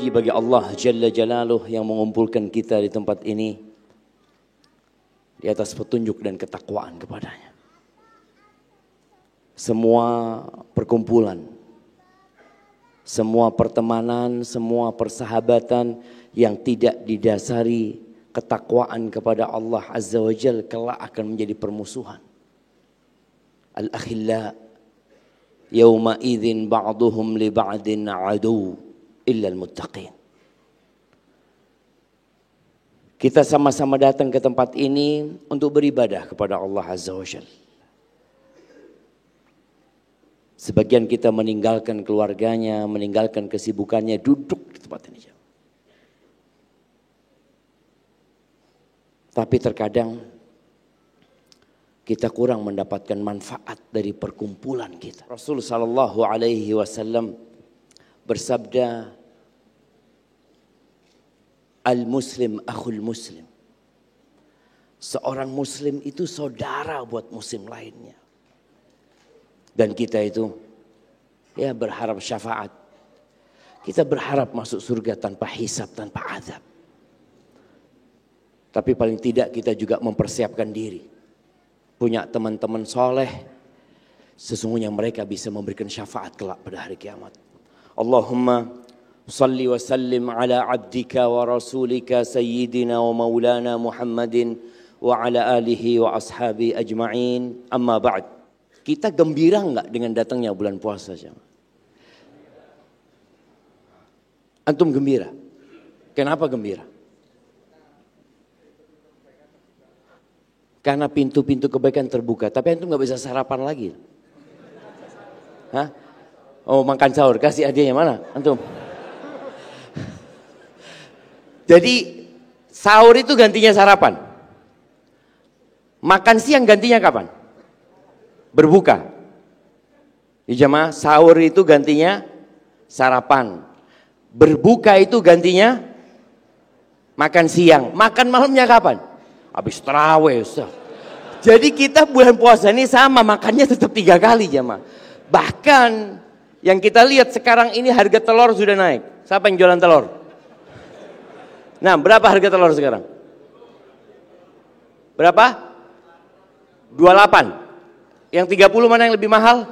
puji bagi Allah Jalla Jalaluh yang mengumpulkan kita di tempat ini di atas petunjuk dan ketakwaan kepadanya. Semua perkumpulan, semua pertemanan, semua persahabatan yang tidak didasari ketakwaan kepada Allah Azza wa Jalla kelak akan menjadi permusuhan. Al-akhilla yawma idzin ba'duhum li ba'din adu illa al-muttaqin. Kita sama-sama datang ke tempat ini untuk beribadah kepada Allah Azza wa Jalla. Sebagian kita meninggalkan keluarganya, meninggalkan kesibukannya, duduk di tempat ini. Tapi terkadang kita kurang mendapatkan manfaat dari perkumpulan kita. Rasul sallallahu alaihi wasallam bersabda, al-muslim akhul muslim. Seorang muslim itu saudara buat muslim lainnya. Dan kita itu ya berharap syafaat. Kita berharap masuk surga tanpa hisab, tanpa azab. Tapi paling tidak kita juga mempersiapkan diri. Punya teman-teman soleh, sesungguhnya mereka bisa memberikan syafaat kelak pada hari kiamat. Allahumma salli wa sallim ala abdika wa rasulika sayyidina wa maulana Muhammadin wa ala alihi wa ashabi ajma'in. Amma ba'd. Kita gembira enggak dengan datangnya bulan puasa? Antum gembira? Kenapa gembira? Karena pintu-pintu kebaikan terbuka. Tapi antum gak bisa sarapan lagi. Hah? Oh, makan sahur. Kasih hadiahnya mana? Antum. Jadi sahur itu gantinya sarapan. Makan siang gantinya kapan? Berbuka. Di jamaah sahur itu gantinya sarapan. Berbuka itu gantinya makan siang. Makan malamnya kapan? Habis tarawih. Jadi kita bulan puasa ini sama, makannya tetap 3 kali jamaah. Bahkan yang kita lihat sekarang ini harga telur sudah naik. Siapa yang jualan telur? Nah, berapa harga telur sekarang? Berapa? 28. Yang 30 mana yang lebih mahal?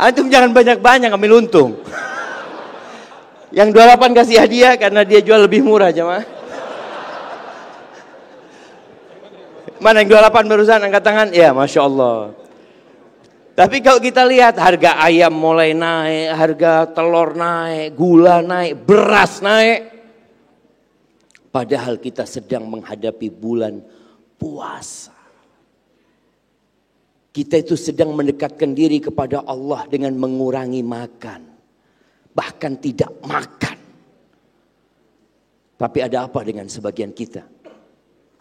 Antum jangan banyak-banyak ambil untung. Yang 28 kasih hadiah karena dia jual lebih murah jamaah. Mana yang 28 barusan angkat tangan? Ya, Masya Allah. Tapi kalau kita lihat harga ayam mulai naik, harga telur naik, gula naik, beras naik. Padahal kita sedang menghadapi bulan puasa. Kita itu sedang mendekatkan diri kepada Allah dengan mengurangi makan. Bahkan tidak makan. Tapi ada apa dengan sebagian kita?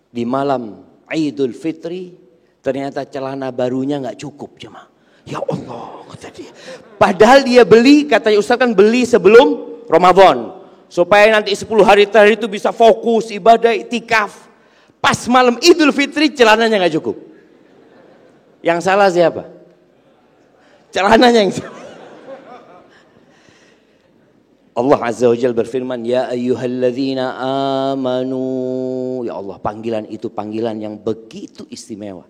Di malam Idul Fitri ternyata celana barunya gak cukup jemaah. Ya Allah kata dia. Padahal dia beli, katanya Ustaz kan beli sebelum Ramadan. Supaya nanti 10 hari terakhir itu bisa fokus ibadah iktikaf. Pas malam Idul Fitri celananya gak cukup. Yang salah siapa? Celananya yang salah. Allah Azza wa Jalla berfirman, ya ayyuhalladzina amanu. Ya Allah, panggilan itu panggilan yang begitu istimewa.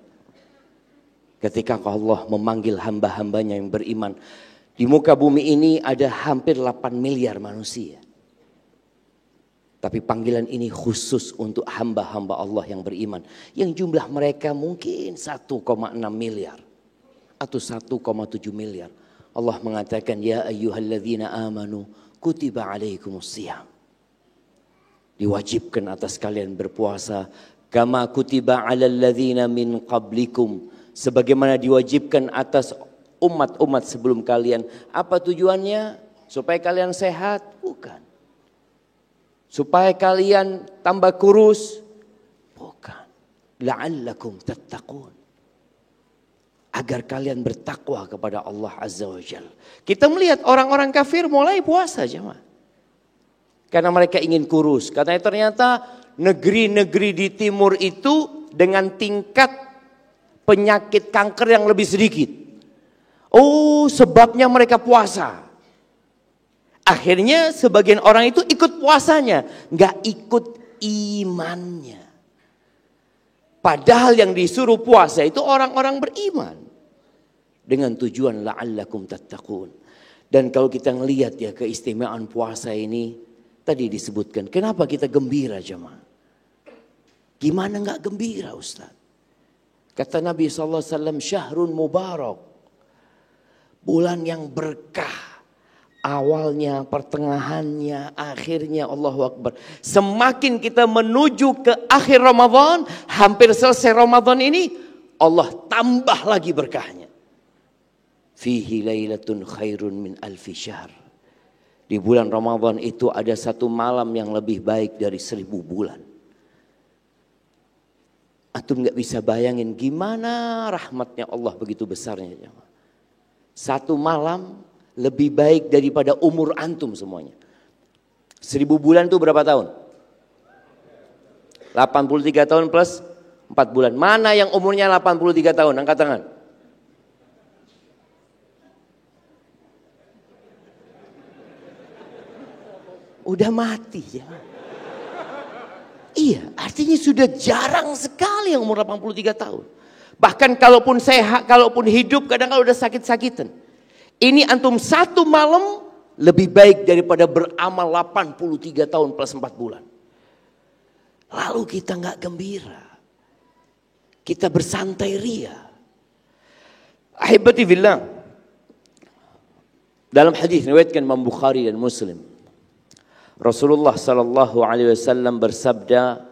Ketika Allah memanggil hamba-hambanya yang beriman. Di muka bumi ini ada hampir 8 miliar manusia. Tapi panggilan ini khusus untuk hamba-hamba Allah yang beriman. Yang jumlah mereka mungkin 1,6 miliar. Atau 1,7 miliar. Allah mengatakan, ya ayyuhalladzina amanu. Kutiba alaikumusiyam. Diwajibkan atas kalian berpuasa. Kama kutiba alal ladzina min qablikum. Sebagaimana diwajibkan atas umat-umat sebelum kalian. Apa tujuannya? Supaya kalian sehat? Bukan. Supaya kalian tambah kurus? Bukan. La'allakum tattaqun. Agar kalian bertakwa kepada Allah Azza wa Jalla. Kita melihat orang-orang kafir mulai puasa jemaah. Karena mereka ingin kurus. Karena ternyata negeri-negeri di timur itu dengan tingkat penyakit kanker yang lebih sedikit. Oh, sebabnya mereka puasa. Akhirnya sebagian orang itu ikut puasanya, nggak ikut imannya. Padahal yang disuruh puasa itu orang-orang beriman. Dengan tujuan la'allakum tattaqun. Dan kalau kita ngelihat ya keistimewaan puasa ini, tadi disebutkan, kenapa kita gembira jemaah? Gimana nggak gembira Ustaz? Kata Nabi SAW, syahrun mubarak. Bulan yang berkah. Awalnya, pertengahannya, akhirnya, Allahu Akbar. Semakin kita menuju ke akhir Ramadan, hampir selesai Ramadan ini, Allah tambah lagi berkahnya. Fihi lailatun khairun min alfi syahr. Di bulan Ramadan itu ada satu malam yang lebih baik dari 1000 bulan. Antum gak bisa bayangin gimana rahmatnya Allah begitu besarnya. Satu malam lebih baik daripada umur antum semuanya. 1000 bulan itu berapa tahun? 83 tahun plus 4 bulan. Mana yang umurnya 83 tahun? Angkat tangan. Udah mati ya. Iya, artinya sudah jarang sekali yang umur 83 tahun. Bahkan kalaupun sehat, kalaupun hidup kadang-kadang udah sakit-sakitan. Ini antum satu malam lebih baik daripada beramal 83 tahun plus 4 bulan. Lalu kita nggak gembira. Kita bersantai ria. Ahibati fillah. Dalam hadis riwayatkan Imam Bukhari dan Muslim. Rasulullah sallallahu alaihi wasallam bersabda,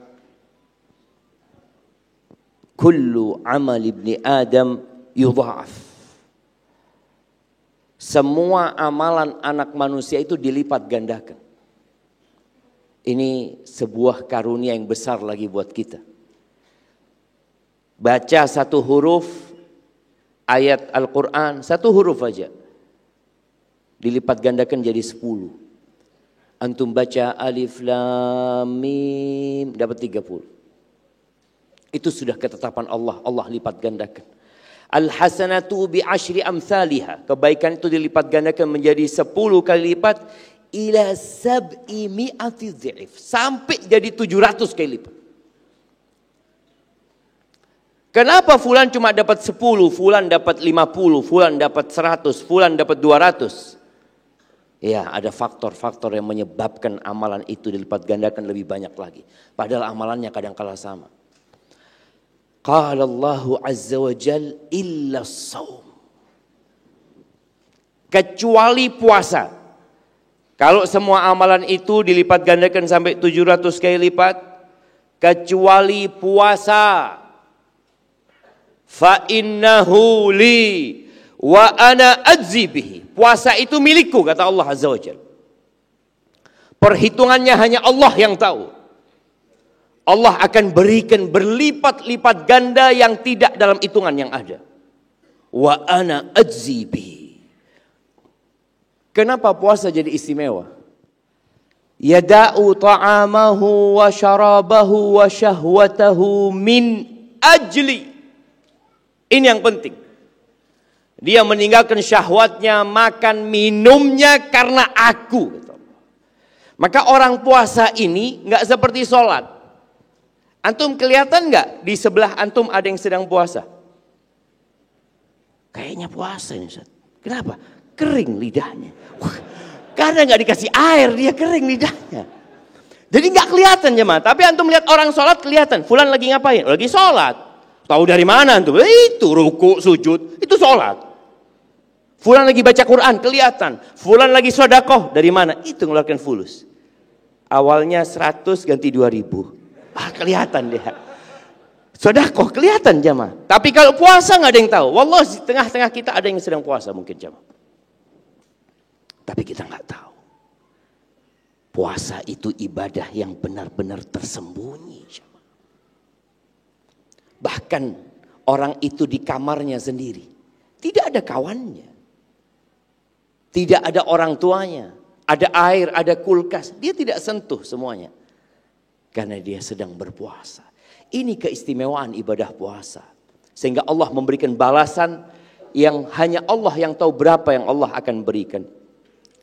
"Kullu amal ibni Adam yudha'af." Semua amalan anak manusia itu dilipat gandakan. Ini sebuah karunia yang besar lagi buat kita. Baca satu huruf ayat Al-Quran, satu huruf aja, dilipat gandakan jadi 10. Antum baca alif lam mim dapat 30. Itu sudah ketetapan Allah, Allah lipat gandakan. Al-hasanatu bi asyri amthaliha. Kebaikan itu dilipat gandakan menjadi 10 kali lipat ila sab'i mi'ati dhi'if. Sampai jadi 700 kali lipat. Kenapa fulan cuma dapat 10, fulan dapat 50, fulan dapat 100, fulan dapat 200? Ya, ada faktor-faktor yang menyebabkan amalan itu dilipat gandakan lebih banyak lagi. Padahal amalannya kadang-kala sama. Qala Allahu azza wa jal illa shaum. Kecuali puasa. Kalau semua amalan itu dilipat gandakan sampai 700 kali lipat, kecuali puasa. Fa innahu li wa ana ajzi bihi. Puasa itu milikku, kata Allah azza wa jalla. Perhitungannya hanya Allah yang tahu. Allah akan berikan berlipat-lipat ganda yang tidak dalam hitungan yang ada. Wa ana ajzi bihi. Kenapa puasa jadi istimewa? Yada'u ta'amahu wa syarabahu wa syahwatahu min ajli. Ini yang penting. Dia meninggalkan syahwatnya, makan minumnya karena aku. Maka orang puasa ini nggak seperti sholat. Antum kelihatan nggak di sebelah antum ada yang sedang puasa? Kayaknya puasa ini Ustaz. Kenapa? Kering lidahnya. Wah, karena nggak dikasih air dia kering lidahnya. Jadi nggak kelihatan jemaah. Tapi antum lihat orang sholat kelihatan. Fulan lagi ngapain? Lagi sholat. Tahu dari mana antum? Itu ruku, sujud, itu sholat. Fulan lagi baca Quran, kelihatan. Fulan lagi sedekah, dari mana? Itu ngeluarkan fulus. Awalnya 100 ganti 2000. Ah, kelihatan dia. Sedekah kelihatan jemaah. Tapi kalau puasa nggak ada yang tahu. Wallahi di tengah-tengah kita ada yang sedang puasa mungkin jemaah. Tapi kita nggak tahu. Puasa itu ibadah yang benar-benar tersembunyi jemaah. Bahkan orang itu di kamarnya sendiri. Tidak ada kawannya. Tidak ada orang tuanya. Ada air, ada kulkas. Dia tidak sentuh semuanya. Karena dia sedang berpuasa. Ini keistimewaan ibadah puasa. Sehingga Allah memberikan balasan yang hanya Allah yang tahu berapa yang Allah akan berikan.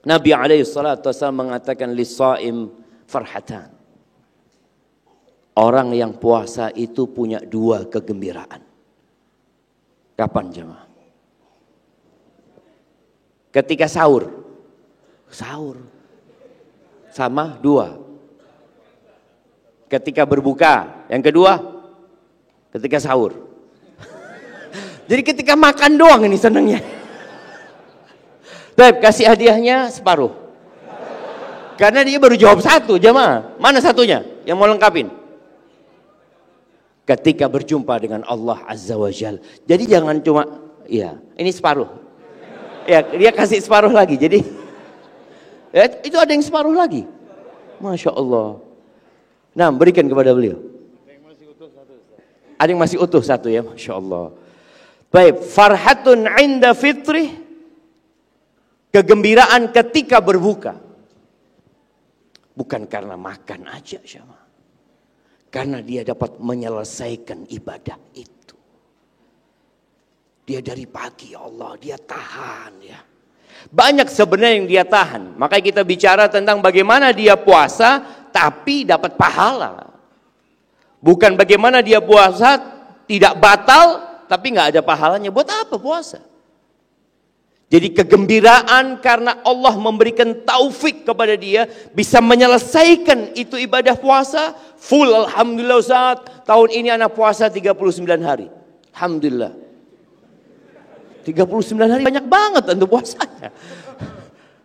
Nabi alaihi salatu wasallam mengatakan lis-shaim farhatan. Orang yang puasa itu punya dua kegembiraan. Kapan jemaah? Ketika sahur. Sahur. Sama dua. Ketika berbuka. Yang kedua, ketika sahur. Jadi ketika makan doang ini senangnya. Baik, kasih hadiahnya separuh. Karena dia baru jawab satu, jemaah. Mana satunya yang mau lengkapin? Ketika berjumpa dengan Allah Azza wa Jal. Jadi jangan cuma, ya ini separuh. Ya dia kasih separuh lagi. Jadi ya, itu ada yang separuh lagi. Masya Allah. Nah, berikan kepada beliau. Ada yang masih utuh satu ya, Masya Allah. Baik, farhatun inda fitri, kegembiraan ketika berbuka. Bukan karena makan aja, Syama. Karena dia dapat menyelesaikan ibadah itu. Dia dari pagi, ya Allah, dia tahan ya. Banyak sebenarnya yang dia tahan. Makanya kita bicara tentang bagaimana dia puasa tapi dapat pahala. Bukan bagaimana dia puasa tidak batal tapi nggak ada pahalanya. Buat apa puasa? Jadi kegembiraan karena Allah memberikan taufik kepada dia bisa menyelesaikan itu ibadah puasa full. Alhamdulillah Ustaz, tahun ini anak puasa 39 hari. Alhamdulillah. 39 hari banyak banget untuk puasanya.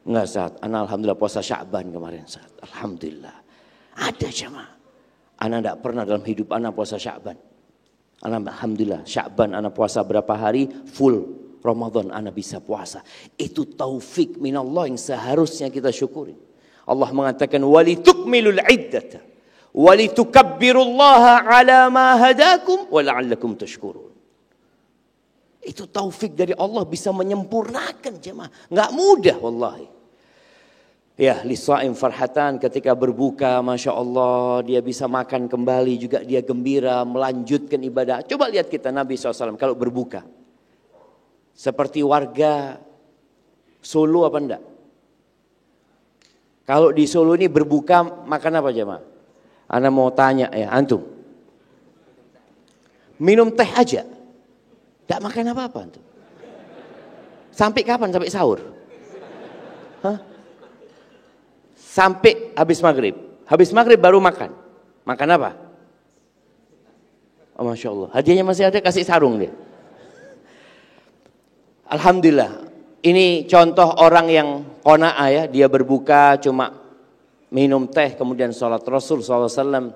Enggak Ustaz, anak alhamdulillah puasa Sya'ban kemarin Ustaz. Alhamdulillah. Ada jemaah. Anak tidak pernah dalam hidup anak puasa Sya'ban. Alhamdulillah Sya'ban anak puasa berapa hari full. Ramadan anak bisa puasa. Itu taufik minallah yang seharusnya kita syukuri. Allah mengatakan walitukmilul iddata walitukabbirullaha ala ma hadakum wa la'allakum tashkurun. Itu taufik dari Allah bisa menyempurnakan jemaah. Enggak mudah wallahi. Ya, lis-shaim farhatan ketika berbuka, Masya Allah dia bisa makan kembali juga dia gembira melanjutkan ibadah. Coba lihat kita Nabi SAW kalau berbuka. Seperti warga Solo apa enggak? Kalau di Solo ini berbuka makan apa jemaah? Ana mau tanya ya, antum. Minum teh aja. Enggak makan apa-apa antum. Sampai kapan? Sampai sahur? Hah? Sampai habis maghrib. Habis maghrib baru makan. Makan apa? Oh, Masya Allah. Hadiahnya masih ada, kasih sarung dia. Alhamdulillah. Ini contoh orang yang qanaah ya. Dia berbuka cuma minum teh kemudian sholat. Rasul SAW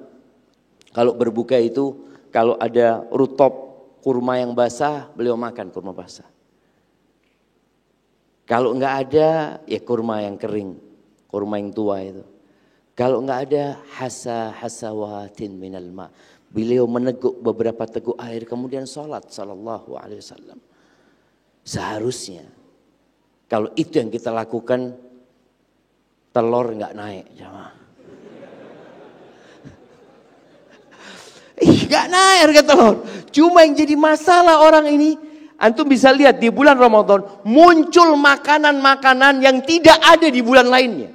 kalau berbuka itu kalau ada rutop kurma yang basah beliau makan kurma basah. Kalau enggak ada ya kurma yang kering. Kurma yang tua itu. Kalau enggak ada hasawatin minal ma. Beliau meneguk beberapa teguk air kemudian sholat sallallahu alaihi wasallam. Seharusnya kalau itu yang kita lakukan telur enggak naik jemaah. Enggak naik harga telur. Cuma yang jadi masalah orang ini, antum bisa lihat di bulan Ramadan muncul makanan-makanan yang tidak ada di bulan lainnya.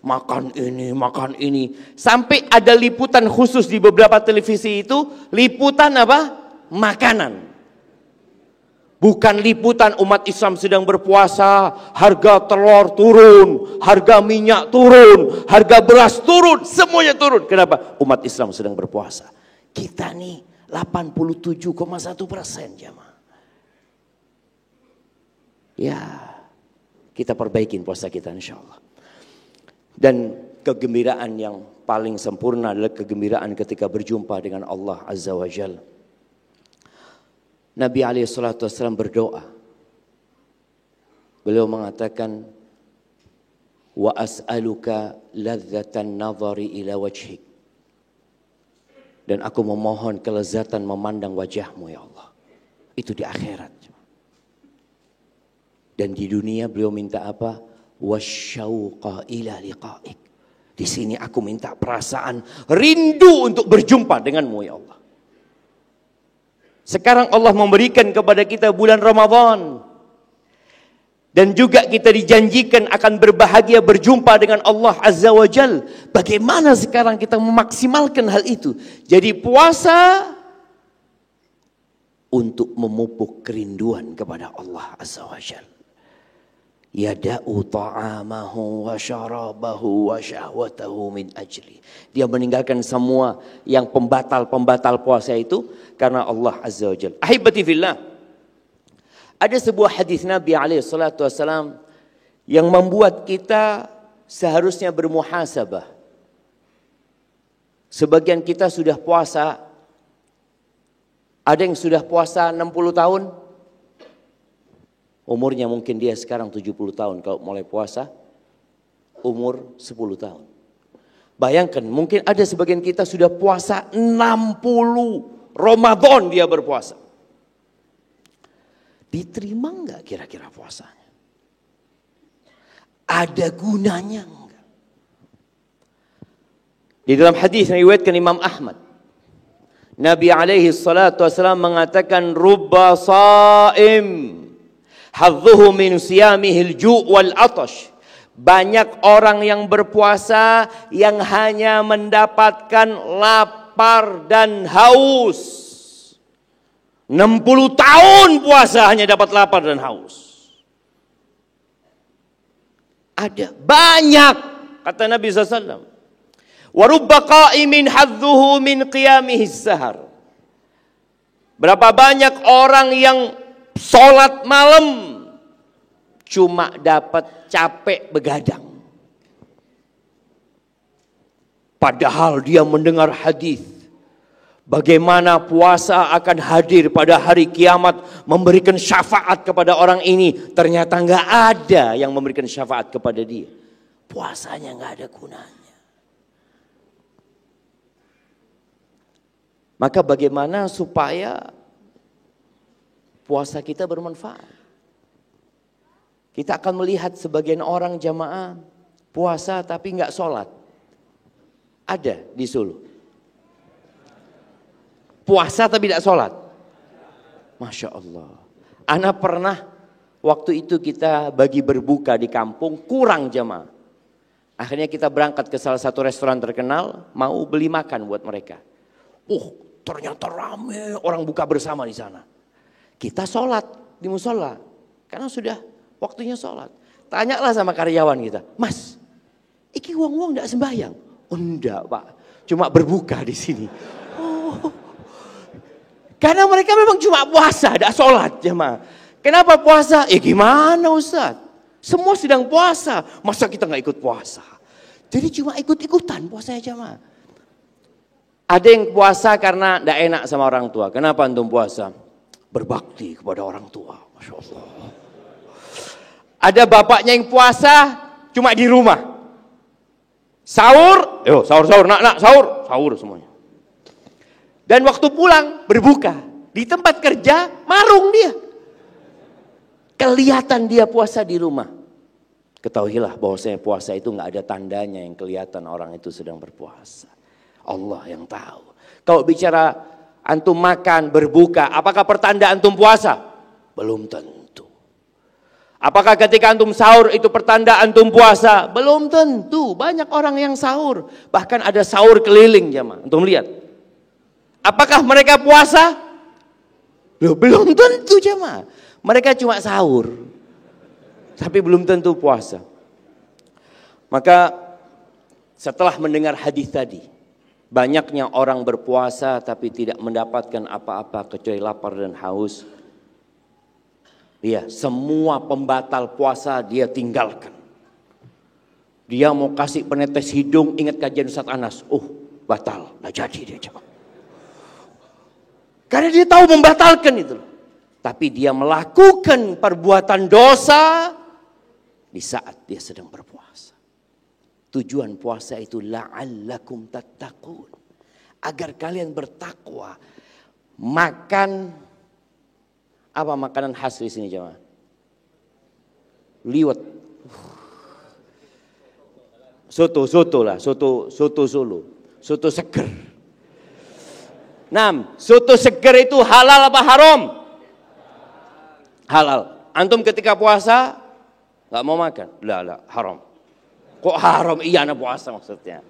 Makan ini. Sampai ada liputan khusus di beberapa televisi itu, liputan apa? Makanan. Bukan liputan umat Islam sedang berpuasa, harga telur turun, harga minyak turun, harga beras turun, semuanya turun. Kenapa? Umat Islam sedang berpuasa. Kita nih 87,1% jamaah. Ya, kita perbaikin puasa kita insya Allah. Dan kegembiraan yang paling sempurna adalah kegembiraan ketika berjumpa dengan Allah Azza wa Jalla. Nabi SAW berdoa. Beliau mengatakan, wa as'aluka ladzatan nadhari ila wajhik. Dan aku memohon kelezatan memandang wajahmu ya Allah. Itu di akhirat. Dan di dunia beliau minta apa? Wasyauqa ila liqa'ik. Di sini aku minta perasaan rindu untuk berjumpa denganmu ya Allah. Sekarang Allah memberikan kepada kita bulan Ramadan. Dan juga kita dijanjikan akan berbahagia berjumpa dengan Allah Azza wa Jal. Bagaimana sekarang kita memaksimalkan hal itu? Jadi puasa untuk memupuk kerinduan kepada Allah Azza wa Jal. Yada'u ta'amahu wa syarabahu wa syahwatahu min ajli. Dia meninggalkan semua yang pembatal-pembatal puasa itu karena Allah Azza wa Jal. Ahibati fillah. Ada sebuah hadis Nabi SAW yang membuat kita seharusnya bermuhasabah. Sebagian kita sudah puasa. Ada yang sudah puasa 60 tahun. Umurnya mungkin dia sekarang 70 tahun kalau mulai puasa. Umur 10 tahun. Bayangkan mungkin ada sebagian kita sudah puasa 60 Ramadan dia berpuasa. Diterima enggak kira-kira puasanya? Ada gunanya enggak? Di dalam hadis yang diriwayatkan Imam Ahmad, Nabi alaihi salatu wasallam mengatakan rubba saim hadzuhu min siyamihil ju' wal atash. Banyak orang yang berpuasa yang hanya mendapatkan lapar dan haus. 60 tahun puasa hanya dapat lapar dan haus. Ada banyak kata Nabi SAW. Wa rubba qa'imin hadzuhu min qiyamihi sahar. Berapa banyak orang yang sholat malam cuma dapat capek begadang. Padahal dia mendengar hadis bagaimana puasa akan hadir pada hari kiamat memberikan syafaat kepada orang ini. Ternyata nggak ada yang memberikan syafaat kepada dia. Puasanya nggak ada gunanya. Maka bagaimana supaya puasa kita bermanfaat? Kita akan melihat sebagian orang jamaah puasa tapi nggak sholat. Ada di Solo. Puasa tapi tidak sholat. Masya Allah. Ana pernah waktu itu kita bagi berbuka di kampung kurang jamaah. Akhirnya kita berangkat ke salah satu restoran terkenal mau beli makan buat mereka. Ternyata rame orang buka bersama di sana. Kita sholat di musola karena sudah waktunya sholat. Tanyalah sama karyawan kita, Mas, iki wong-wong enggak sembahyang? Oh enggak Pak, cuma berbuka di sini. Karena mereka memang cuma puasa, tidak sholat jemaah. Kenapa puasa? Gimana Ustaz? Semua sedang puasa, masa kita nggak ikut puasa? Jadi cuma ikut-ikutan puasanya jemaah. Ada yang puasa karena tidak enak sama orang tua. Kenapa antum puasa? Berbakti kepada orang tua. Masya Allah. Ada bapaknya yang puasa cuma di rumah. Sahur, sahur, nak, sahur semuanya. Dan waktu pulang berbuka. Di tempat kerja marung dia. Kelihatan dia puasa di rumah. Ketahuilah bahwasanya puasa itu nggak ada tandanya yang kelihatan orang itu sedang berpuasa. Allah yang tahu. Kalau bicara antum makan, berbuka, apakah pertanda antum puasa? Belum tentu. Apakah ketika antum sahur itu pertanda antum puasa? Belum tentu. Banyak orang yang sahur. Bahkan ada sahur keliling jemaah. Antum lihat. Apakah mereka puasa? Belum tentu jemaah. Mereka cuma sahur. Tapi belum tentu puasa. Maka setelah mendengar hadis tadi, banyaknya orang berpuasa tapi tidak mendapatkan apa-apa kecuali lapar dan haus. Iya, semua pembatal puasa dia tinggalkan. Dia mau kasih penetes hidung, ingat kajian Ustaz Anas. Batal, nggak jadi dia coba. Karena dia tahu membatalkan itu. Tapi dia melakukan perbuatan dosa di saat dia sedang berpuasa. Tujuan puasa itu la'allakum tattaqun. Agar kalian bertakwa. Makan apa makanan khas di sini jemaah? Liwet. Soto Solo. Soto seger. Soto seger itu halal apa haram? Halal. Antum ketika puasa nggak mau makan. Lah, haram. Kok haram? Iya, anak puasa maksudnya.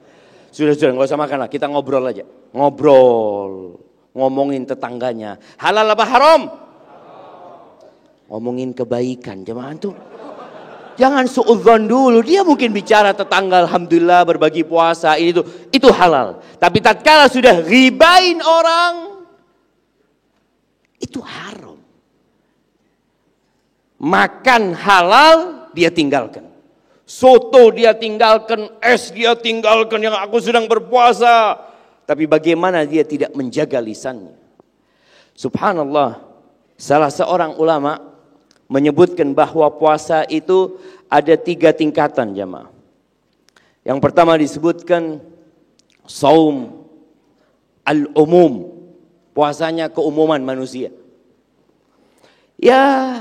Sudah, nggak usah makan lah. Kita ngobrol aja. Ngobrol. Ngomongin tetangganya. Halal apa haram? Ngomongin kebaikan. Jemaah tuh. Jangan suudzon dulu. Dia mungkin bicara tetangga, alhamdulillah berbagi puasa. Itu halal. Tapi tatkala sudah ribain orang, itu haram. Makan halal dia tinggalkan. Soto dia tinggalkan, es dia tinggalkan yang aku sedang berpuasa. Tapi bagaimana dia tidak menjaga lisannya? Subhanallah, salah seorang ulama menyebutkan bahwa puasa itu ada 3 tingkatan jamaah. Yang pertama disebutkan saum al-umum, puasanya keumuman manusia. Ya,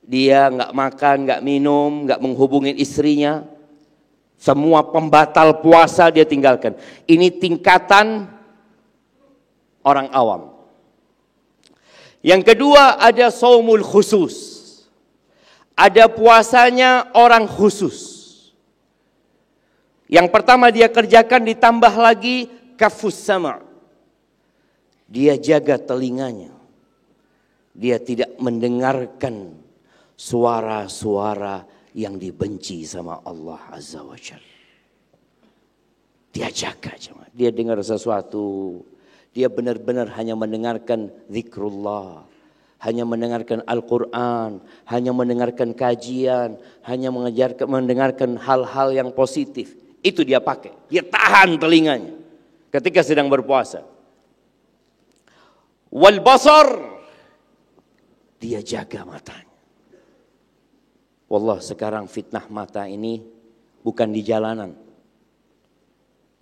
dia nggak makan, nggak minum, nggak menghubungin istrinya, semua pembatal puasa dia tinggalkan. Ini tingkatan orang awam. Yang kedua ada saumul khusus. Ada puasanya orang khusus. Yang pertama dia kerjakan ditambah lagi kafus sama. Dia jaga telinganya. Dia tidak mendengarkan suara-suara yang dibenci sama Allah Azza wa Jalla. Dia jaga. Dia dengar sesuatu. Dia benar-benar hanya mendengarkan zikrullah. Hanya mendengarkan Al-Quran, hanya mendengarkan kajian, hanya mendengarkan hal-hal yang positif. Itu dia pakai, dia tahan telinganya ketika sedang berpuasa. Wal basar, dia jaga matanya. Wallah sekarang fitnah mata ini bukan di jalanan.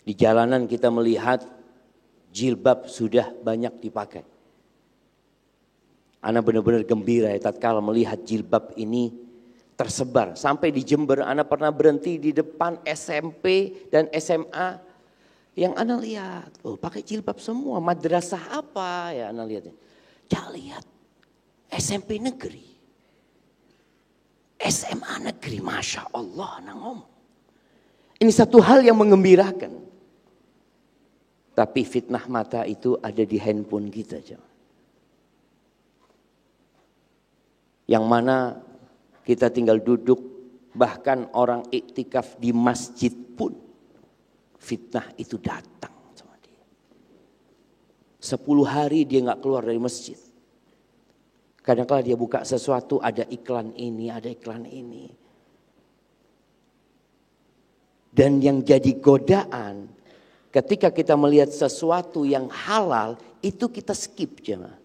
Di jalanan kita melihat jilbab sudah banyak dipakai. Ana benar-benar gembira ya tatkala melihat jilbab ini tersebar. Sampai di Jember Ana pernah berhenti di depan SMP dan SMA. Yang Ana lihat, pakai jilbab semua. Madrasah apa ya Ana lihatnya. Jangan lihat, SMP negeri. SMA negeri, Masya Allah Ana ngomong. Ini satu hal yang mengembirakan. Tapi fitnah mata itu ada di handphone kita. Yang mana kita tinggal duduk, bahkan orang iktikaf di masjid pun fitnah itu datang sama dia. 10 hari dia gak keluar dari masjid. Kadang-kadang dia buka sesuatu, ada iklan ini, ada iklan ini. Dan yang jadi godaan, ketika kita melihat sesuatu yang halal, itu kita skip jemaah.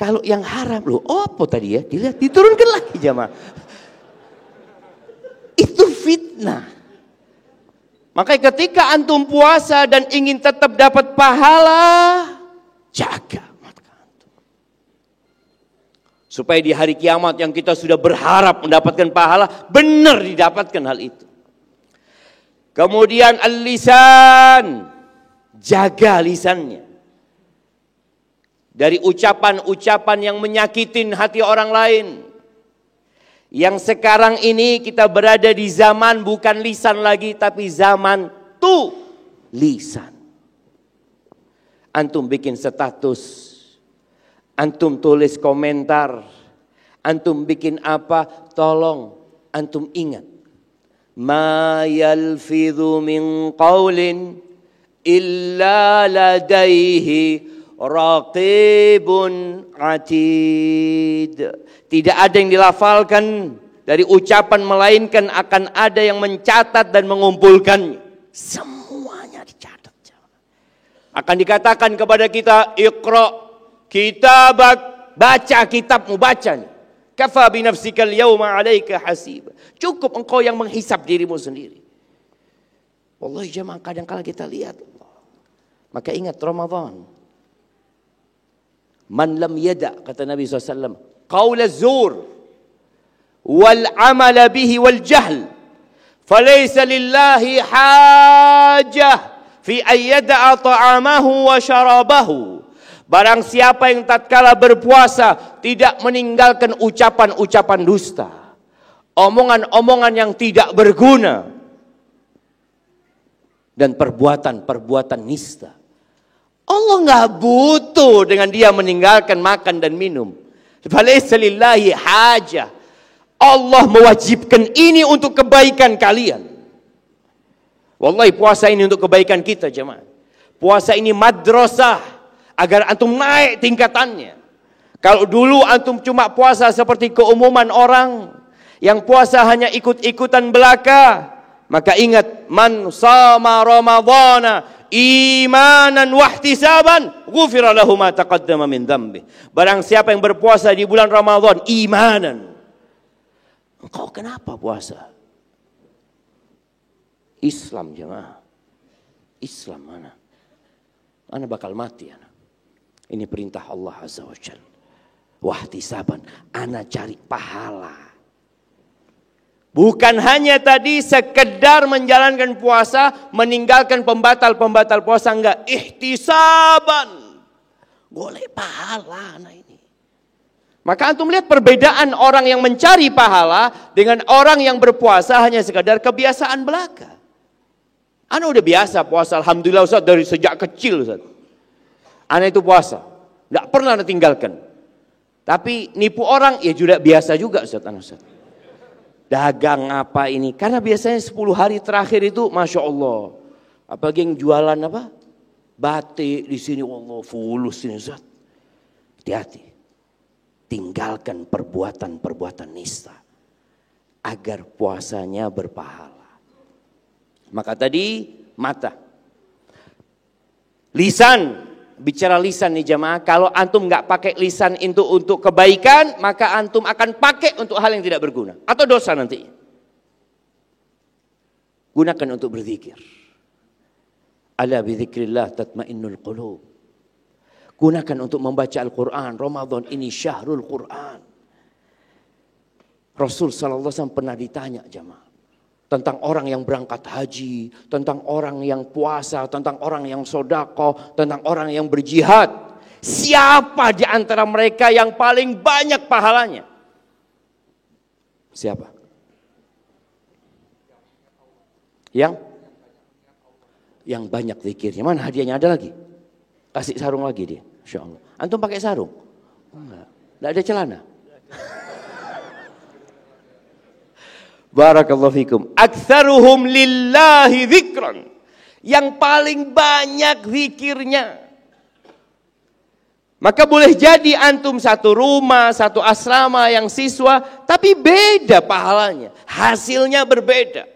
Kalau yang haram, apa tadi ya? Dilihat, diturunkan lagi jemaah. Itu fitnah. Makanya ketika antum puasa dan ingin tetap dapat pahala, jaga mata antum. Supaya di hari kiamat yang kita sudah berharap mendapatkan pahala, benar didapatkan hal itu. Kemudian al-lisan, jaga lisannya. Dari ucapan-ucapan yang menyakitin hati orang lain. Yang sekarang ini kita berada di zaman bukan lisan lagi, tapi zaman lisan. Antum bikin status, antum tulis komentar, antum bikin apa, tolong antum ingat. Ma yalfidhu min qawlin illa ladaihi raqibun atid. Tidak ada yang dilafalkan dari ucapan melainkan akan ada yang mencatat dan mengumpulkannya. Semuanya dicatat. Akan dikatakan kepada kita, Iqra kitabak, baca kitabmu, bacanya. Kafa binafsikal yawma alaika hasib. Cukup engkau yang menghisap dirimu sendiri. Wallahi jemaah kadang-kala kita lihat. Maka ingat Ramadan. Man lam yada, kata Nabi SAW, qaula zur wal amala bihi wal jahl falaysa lillahi hajah fi ayyada'a ta'amahu wa syarabahu. Barang siapa yang tatkala berpuasa tidak meninggalkan ucapan-ucapan dusta, omongan-omongan yang tidak berguna, dan perbuatan-perbuatan nista. Allah nggak butuh dengan dia meninggalkan makan dan minum. Falaysa lillahi hajah. Allah mewajibkan ini untuk kebaikan kalian. Wallahi puasa ini untuk kebaikan kita jemaah. Puasa ini madrasah agar antum naik tingkatannya. Kalau dulu antum cuma puasa seperti keumuman orang yang puasa hanya ikut-ikutan belaka, maka ingat, man sama ramadhana imanan wahtisaban ghufira lahu ma taqaddama min dhanbi. Barang siapa yang berpuasa di bulan Ramadan imanan. Engkau kenapa puasa? Islam jemaah. Islam mana? Ana bakal mati ana. Ini perintah Allah Azza wa Jalla. Wahtisaban, ana cari pahala. Bukan hanya tadi sekedar menjalankan puasa, meninggalkan pembatal-pembatal puasa, enggak. Ihtisaban. Golek pahala nah ini. Maka antum lihat perbedaan orang yang mencari pahala dengan orang yang berpuasa hanya sekadar kebiasaan belaka. Ana udah biasa puasa, alhamdulillah Ustaz, dari sejak kecil Ustaz. Ana itu puasa, enggak pernah ana tinggalkan. Tapi nipu orang ya juga biasa juga Ustaz, ana Ustaz. Dagang apa ini? Karena biasanya 10 hari terakhir itu Masya Allah. Apalagi yang jualan apa? Batik di sini, Allah fulus ini Ustaz. Hati-hati. Tinggalkan perbuatan-perbuatan nista. Agar puasanya berpahala. Maka tadi mata. Lisan. Bicara lisan nih jamaah. Kalau antum gak pakai lisan itu untuk kebaikan, maka antum akan pakai untuk hal yang tidak berguna. Atau dosa nanti. Gunakan untuk berzikir. Ala bidzikrillah tatmainnul qulub. Gunakan untuk membaca Al-Quran. Ramadan ini syahrul Quran. Rasul SAW pernah ditanya jamaah. Tentang orang yang berangkat haji, tentang orang yang puasa, tentang orang yang sedekah, tentang orang yang berjihad. Siapa di antara mereka yang paling banyak pahalanya? Siapa? Yang banyak zikirnya. Mana hadiahnya, ada lagi? Kasih sarung lagi dia, insyaallah. Antum pakai sarung? Enggak ada celana. Barakallahu fikum. Aktsaruhum lillahi dzikran. Yang paling banyak zikirnya. Maka boleh jadi antum satu rumah, satu asrama yang siswa, tapi beda pahalanya. Hasilnya berbeda.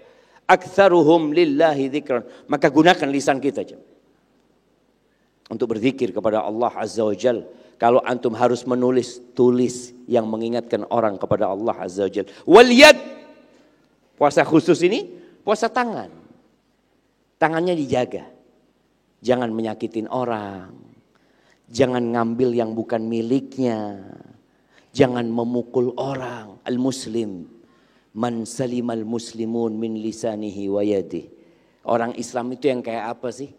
Aktsaruhum lillahi dzikran. Maka gunakan lisan kita untuk berzikir kepada Allah Azza wa Jalla. Kalau antum harus menulis, tulis yang mengingatkan orang kepada Allah Azza wa Jalla. Wal yad. Puasa khusus ini, puasa tangan. Tangannya dijaga. Jangan menyakitin orang. Jangan ngambil yang bukan miliknya. Jangan memukul orang. Al-muslim. Man salimal muslimun min lisanihi wa yadih. Orang Islam itu yang kayak apa sih?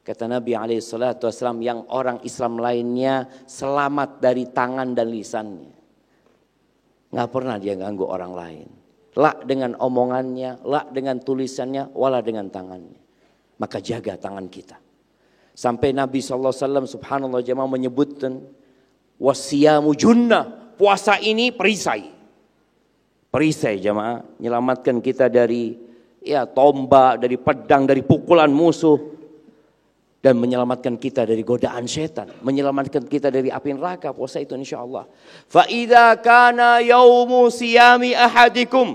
Kata Nabi SAW, yang orang Islam lainnya selamat dari tangan dan lisannya. Nggak pernah dia ganggu orang lain. La dengan omongannya, la dengan tulisannya, wala dengan tangannya. Maka jaga tangan kita. Sampai Nabi SAW subhanallah jemaah menyebutkan, wasiyamu junnah, puasa ini perisai. Perisai jemaah, menyelamatkan kita dari tombak, dari pedang, dari pukulan musuh. Dan menyelamatkan kita dari godaan setan. Menyelamatkan kita dari api neraka. Puasa itu insyaAllah. فَإِذَا كَانَ يَوْمُ سِيَامِ أَحَدِكُمْ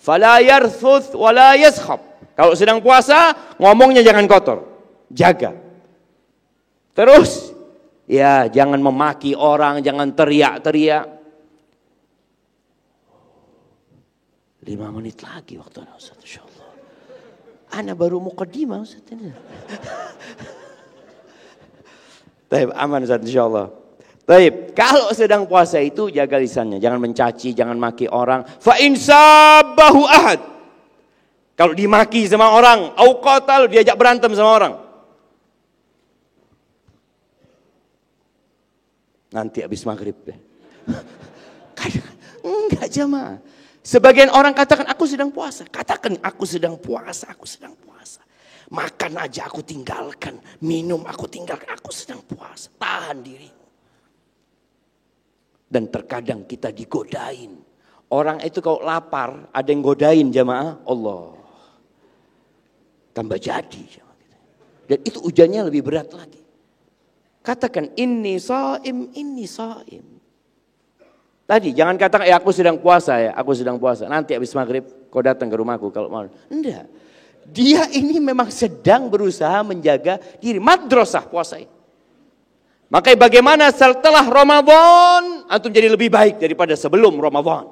فَلَا يَرْثُثْ وَلَا يَسْخَبْ. Kalau sedang puasa, ngomongnya jangan kotor. Jaga. Terus, jangan memaki orang, jangan teriak-teriak. 5 menit lagi waktunya Ustaz, insyaAllah. Ana baru muqaddimah Ustaz. Taib, aman Ustaz insyaallah. Taib, kalau sedang puasa itu jaga lisannya, jangan mencaci, jangan maki orang. Fa in sabbahu ahad. Kalau dimaki sama orang, au qatal, diajak berantem sama orang. Nanti habis maghrib deh. Enggak jamaah. Sebagian orang katakan aku sedang puasa. Katakan aku sedang puasa, aku sedang puasa. Makan aja aku tinggalkan, minum aku tinggalkan, aku sedang puasa. Tahan diri. Dan terkadang kita digodain. Orang itu kalau lapar ada yang godain jamaah, Allah. Tambah jadi. Dan itu ujiannya lebih berat lagi. Katakan inni shaim, inni shaim. Tadi jangan katakan aku sedang puasa ya, aku sedang puasa. Nanti habis maghrib kau datang ke rumahku kalau mau. Enggak. Dia ini memang sedang berusaha menjaga diri. Madrasah puasa ini. Makanya bagaimana setelah Ramadan antum jadi lebih baik daripada sebelum Ramadan.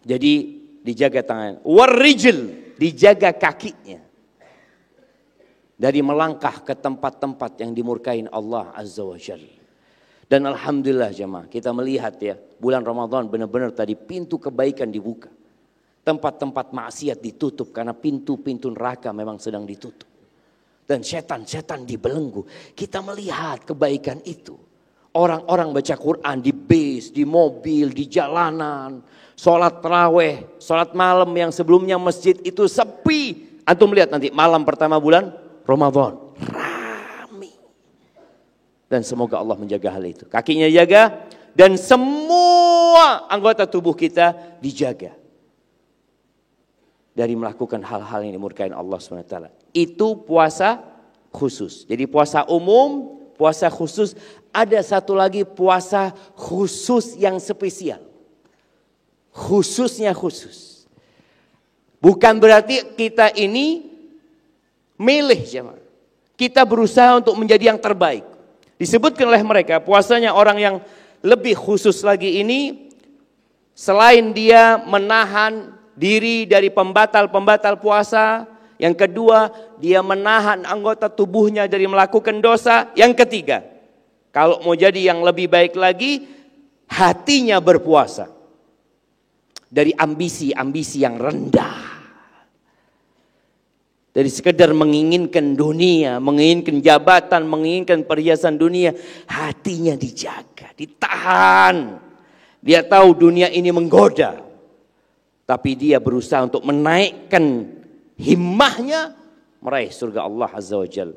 Jadi dijaga tangan. Warrijl, dijaga kakinya. Dari melangkah ke tempat-tempat yang dimurkain Allah Azza wa Jalla. Dan alhamdulillah jemaah, kita melihat ya, bulan Ramadan benar-benar tadi pintu kebaikan dibuka. Tempat-tempat maksiat ditutup karena pintu-pintu neraka memang sedang ditutup. Dan setan-setan dibelenggu. Kita melihat kebaikan itu. Orang-orang baca Quran di bis, di mobil, di jalanan. Sholat tarawih, sholat malam yang sebelumnya masjid itu sepi. Antum lihat nanti malam pertama bulan Ramadan. Dan semoga Allah menjaga hal itu. Kakinya jaga dan semua anggota tubuh kita dijaga. Dari melakukan hal-hal yang dimurkain Allah SWT. Itu puasa khusus. Jadi puasa umum, puasa khusus. Ada satu lagi puasa khusus yang spesial. Khususnya khusus. Bukan berarti kita ini milih jemaah. Kita berusaha untuk menjadi yang terbaik. Disebutkan oleh mereka puasanya orang yang lebih khusus lagi ini. Selain dia menahan diri dari pembatal-pembatal puasa. Yang kedua, dia menahan anggota tubuhnya dari melakukan dosa. Yang ketiga, kalau mau jadi yang lebih baik lagi, hatinya berpuasa. Dari ambisi-ambisi yang rendah. Dari sekedar menginginkan dunia, menginginkan jabatan, menginginkan perhiasan dunia. Hatinya dijaga, ditahan. Dia tahu dunia ini menggoda. Tapi dia berusaha untuk menaikkan himmahnya meraih surga Allah Azza wa Jalla.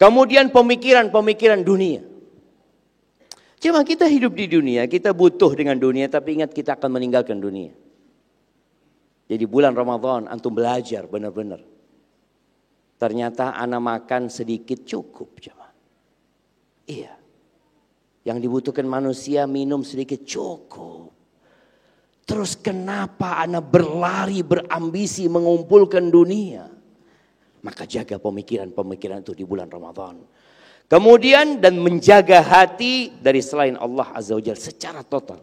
Kemudian pemikiran-pemikiran dunia. Cuma kita hidup di dunia, kita butuh dengan dunia, tapi ingat kita akan meninggalkan dunia. Jadi bulan Ramadan antum belajar benar-benar. Ternyata anak makan sedikit cukup. Iya. Yang dibutuhkan manusia minum sedikit cukup. Terus kenapa anak berlari, berambisi mengumpulkan dunia? Maka jaga pemikiran-pemikiran itu di bulan Ramadan. Kemudian dan menjaga hati dari selain Allah Azza wa Jalla secara total.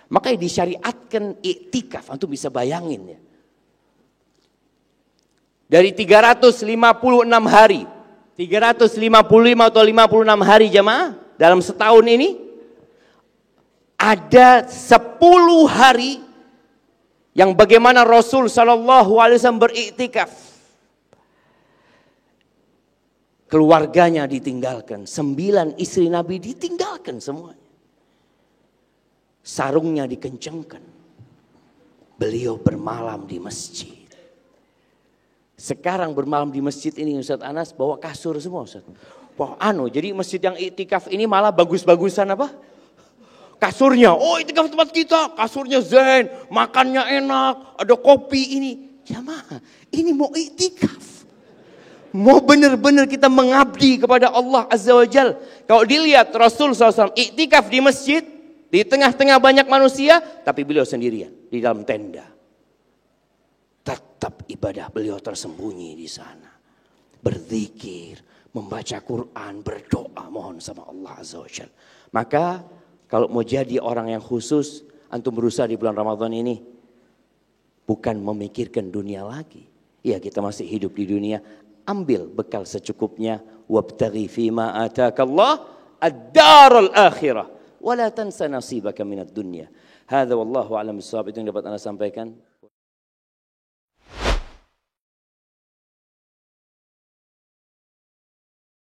Makanya disyariatkan iktikaf. Antum bisa bayangin ya. Dari 356 hari, 355 atau 56 hari jemaah dalam setahun ini, ada 10 hari yang bagaimana Rasul SAW beriktikaf. Keluarganya ditinggalkan, 9 istri Nabi ditinggalkan semuanya. Sarungnya dikencangkan. Beliau bermalam di masjid. Sekarang bermalam di masjid ini Ustaz Anas bawa kasur semua Ustaz. Wah, jadi masjid yang iktikaf ini malah bagus-bagusan apa? Kasurnya. Oh, iktikaf tempat kita, kasurnya zen, makannya enak, ada kopi ini. Jamaah, ini mau iktikaf. Mau benar-benar kita mengabdi kepada Allah Azza wa Jalla. Kalau dilihat Rasul SAW iktikaf di masjid, di tengah-tengah banyak manusia, tapi beliau sendirian di dalam tenda. Tetap ibadah beliau tersembunyi di sana. Berzikir, membaca Quran, berdoa mohon sama Allah Azza wa Jalla. Maka kalau mau jadi orang yang khusus, antum berusaha di bulan Ramadan ini bukan memikirkan dunia lagi. Ya, kita masih hidup di dunia, ambil bekal secukupnya. Wabtaghi fima atakallah ad-darul akhirah wa la tansa nasibaka minad dunya. Hadza wallahu a'lam bissawab. Itu yang dapat Anda sampaikan.